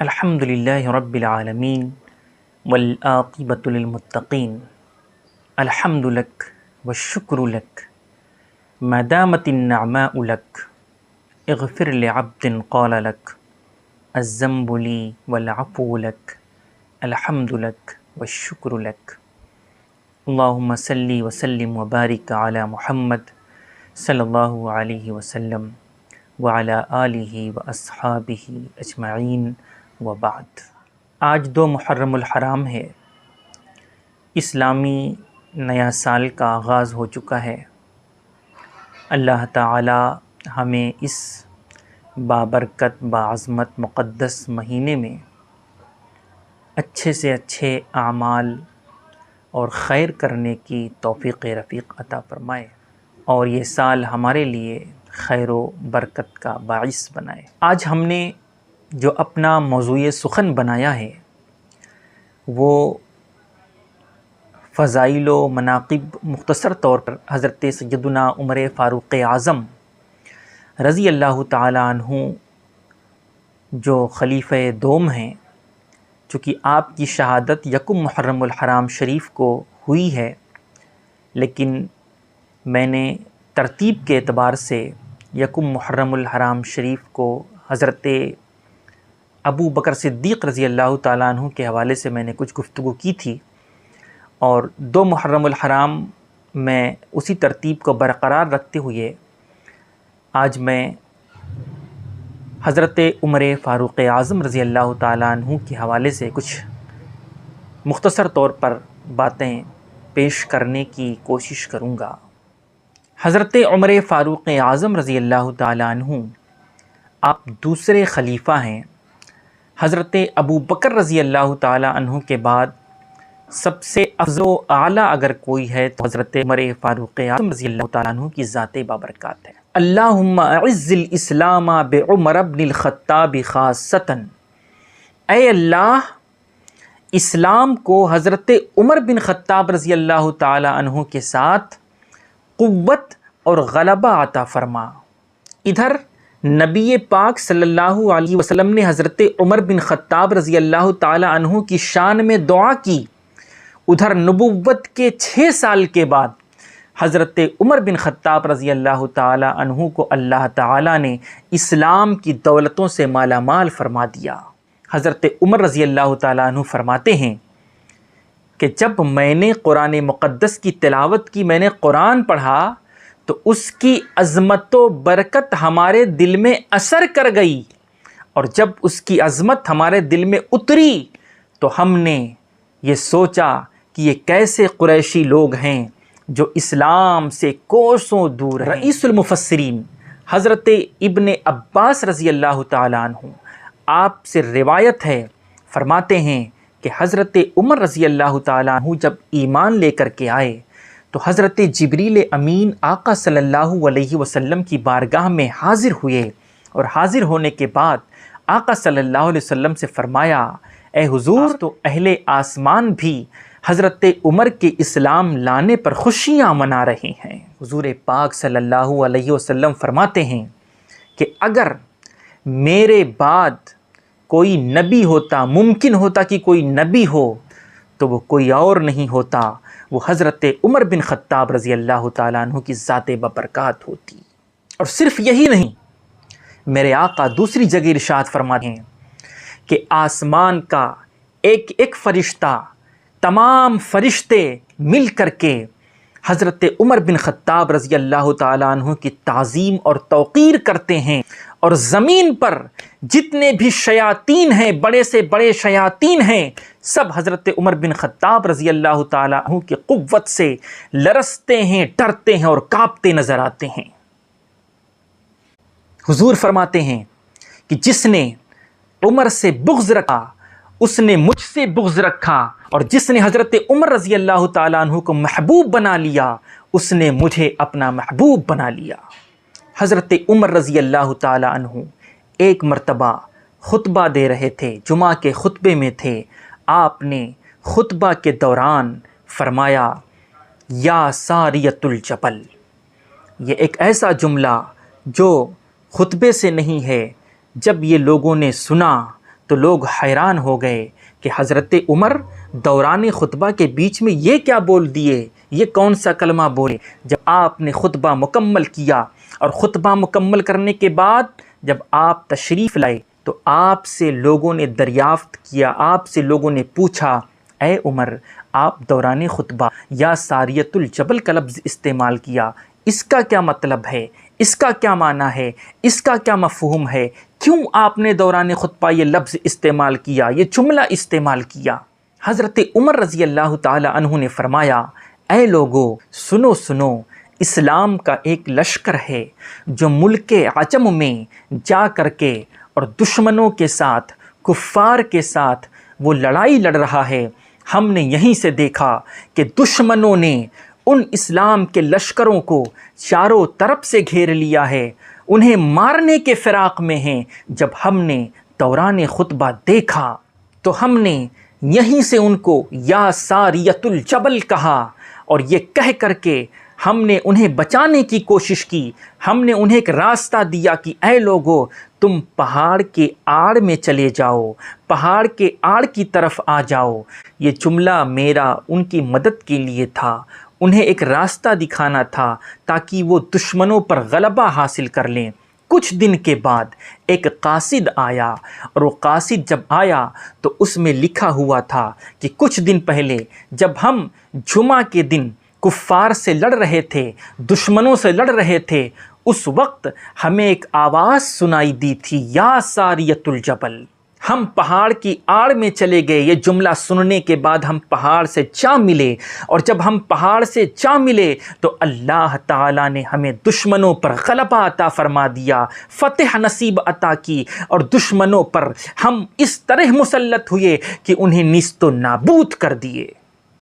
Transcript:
الحمد للہ رب العالمین والعاقبۃ للمتقین الحمد لک والشکر لک ما دامت النعماء لک اغفر لعبد قال لک الذنب لی والعفو لک الحمد لک والشکر لک اللہم صلی وسلم وبارک علی محمد صلی اللہ علیہ وسلم وعلی آلہ واصحابہ اجمعین وبعد۔ آج 2 محرم الحرام ہے، اسلامی نیا سال کا آغاز ہو چکا ہے۔ اللہ تعالی ہمیں اس بابرکت باعظمت مقدس مہینے میں اچھے سے اچھے اعمال اور خیر کرنے کی توفیق رفیق عطا فرمائے اور یہ سال ہمارے لیے خیر و برکت کا باعث بنائے۔ آج ہم نے جو اپنا موضوع سخن بنایا ہے وہ فضائل و مناقب مختصر طور پر حضرت سیدنا عمر فاروق اعظم رضی اللہ تعالی عنہ جو خلیفہ دوم ہیں، چونکہ آپ کی شہادت 1 محرم الحرام شریف کو ہوئی ہے، لیکن میں نے ترتیب کے اعتبار سے 1 محرم الحرام شریف کو حضرت ابو بکر صدیق رضی اللہ تعالیٰ عنہ کے حوالے سے میں نے کچھ گفتگو کی تھی، اور 2 محرم الحرام میں اسی ترتیب کو برقرار رکھتے ہوئے آج میں حضرت عمر فاروق اعظم رضی اللہ تعالیٰ عنہ کے حوالے سے کچھ مختصر طور پر باتیں پیش کرنے کی کوشش کروں گا۔ حضرت عمر فاروق اعظم رضی اللہ تعالیٰ عنہ آپ دوسرے خلیفہ ہیں۔ حضرت ابو بکر رضی اللہ تعالیٰ عنہ کے بعد سب سے افضل و اعلیٰ اگر کوئی ہے تو حضرت عمر فاروق اعظم رضی اللہ تعالیٰ عنہ کی ذات بابرکات ہے۔ اللہم اعز الاسلام بعمر بن الخطاب خاصتاً، اے اللہ اسلام کو حضرت عمر بن خطاب رضی اللہ تعالیٰ عنہ کے ساتھ قوت اور غلبہ عطا فرما۔ ادھر نبی پاک صلی اللہ علیہ وسلم نے حضرت عمر بن خطاب رضی اللہ تعالی عنہ کی شان میں دعا کی، ادھر نبوت کے 6 سال کے بعد حضرت عمر بن خطاب رضی اللہ تعالی عنہ کو اللہ تعالی نے اسلام کی دولتوں سے مالا مال فرما دیا۔ حضرت عمر رضی اللہ تعالی عنہ فرماتے ہیں کہ جب میں نے قرآن مقدس کی تلاوت کی، میں نے قرآن پڑھا تو اس کی عظمت و برکت ہمارے دل میں اثر کر گئی، اور جب اس کی عظمت ہمارے دل میں اتری تو ہم نے یہ سوچا کہ یہ کیسے قریشی لوگ ہیں جو اسلام سے کوسوں دور ہیں۔ رئیس المفسرین حضرت ابن عباس رضی اللہ تعالیٰ عنہ آپ سے روایت ہے، فرماتے ہیں کہ حضرت عمر رضی اللہ تعالیٰ عنہ جب ایمان لے کر کے آئے تو حضرت جبریل امین آقا صلی اللہ علیہ وسلم کی بارگاہ میں حاضر ہوئے، اور حاضر ہونے کے بعد آقا صلی اللہ علیہ وسلم سے فرمایا، اے حضور تو اہل آسمان بھی حضرت عمر کے اسلام لانے پر خوشیاں منا رہے ہیں۔ حضور پاک صلی اللہ علیہ وسلم فرماتے ہیں کہ اگر میرے بعد کوئی نبی ہوتا، ممکن ہوتا کہ کوئی نبی ہو تو وہ کوئی اور نہیں ہوتا، وہ حضرت عمر بن خطاب رضی اللہ تعالیٰ عنہ کی ذات ببرکات ہوتی۔ اور صرف یہی نہیں، میرے آقا دوسری جگہ ارشاد فرماتے ہیں کہ آسمان کا ایک ایک فرشتہ، تمام فرشتے مل کر کے حضرت عمر بن خطاب رضی اللہ تعالیٰ عنہ کی تعظیم اور توقیر کرتے ہیں، اور زمین پر جتنے بھی شیاطین ہیں، بڑے سے بڑے شیاطین ہیں، سب حضرت عمر بن خطاب رضی اللہ تعالیٰ عنہ کی قوت سے لرزتے ہیں، ڈرتے ہیں اور کانپتے نظر آتے ہیں۔ حضور فرماتے ہیں کہ جس نے عمر سے بغض رکھا اس نے مجھ سے بغض رکھا، اور جس نے حضرت عمر رضی اللہ تعالیٰ عنہ کو محبوب بنا لیا اس نے مجھے اپنا محبوب بنا لیا۔ حضرت عمر رضی اللہ تعالیٰ عنہ ایک مرتبہ خطبہ دے رہے تھے، جمعہ کے خطبے میں تھے، آپ نے خطبہ کے دوران فرمایا، یا ساریۃ الجبل۔ یہ ایک ایسا جملہ جو خطبے سے نہیں ہے، جب یہ لوگوں نے سنا تو لوگ حیران ہو گئے کہ حضرت عمر دوران خطبہ کے بیچ میں یہ کیا بول دیے، یہ کون سا کلمہ بولے۔ جب آپ نے خطبہ مکمل کیا اور خطبہ مکمل کرنے کے بعد جب آپ تشریف لائے تو آپ سے لوگوں نے دریافت کیا، آپ سے لوگوں نے پوچھا، اے عمر آپ دوران خطبہ یا ساریۃ الجبل کا لفظ استعمال کیا، اس کا کیا مطلب ہے، اس کا کیا معنی ہے، اس کا کیا مفہوم ہے، کیوں آپ نے دوران خطبہ یہ لفظ استعمال کیا، یہ جملہ استعمال کیا؟ حضرت عمر رضی اللہ تعالی عنہ نے فرمایا، اے لوگو سنو سنو، اسلام کا ایک لشکر ہے جو ملک عجم میں جا کر کے اور دشمنوں کے ساتھ، کفار کے ساتھ وہ لڑائی لڑ رہا ہے۔ ہم نے یہیں سے دیکھا کہ دشمنوں نے ان اسلام کے لشکروں کو چاروں طرف سے گھیر لیا ہے، انہیں مارنے کے فراق میں ہیں۔ جب ہم نے دوران خطبہ دیکھا تو ہم نے یہیں سے ان کو یا ساریۃ الجبل کہا، اور یہ کہہ کر کے ہم نے انہیں بچانے کی کوشش کی، ہم نے انہیں ایک راستہ دیا کہ اے لوگو تم پہاڑ کے آڑ میں چلے جاؤ، پہاڑ کے آڑ کی طرف آ جاؤ۔ یہ جملہ میرا ان کی مدد کے لیے تھا، انہیں ایک راستہ دکھانا تھا تاکہ وہ دشمنوں پر غلبہ حاصل کر لیں۔ کچھ دن کے بعد ایک قاصد آیا، اور وہ قاصد جب آیا تو اس میں لکھا ہوا تھا کہ کچھ دن پہلے جب ہم جمعہ کے دن کفار سے لڑ رہے تھے، دشمنوں سے لڑ رہے تھے، اس وقت ہمیں ایک آواز سنائی دی تھی، یا ساریۃ الجبل۔ ہم پہاڑ کی آڑ میں چلے گئے، یہ جملہ سننے کے بعد ہم پہاڑ سے جا ملے، اور جب ہم پہاڑ سے جا ملے تو اللہ تعالیٰ نے ہمیں دشمنوں پر غلبہ عطا فرما دیا، فتح نصیب عطا کی، اور دشمنوں پر ہم اس طرح مسلط ہوئے کہ انہیں نیست و نابود کر دیے۔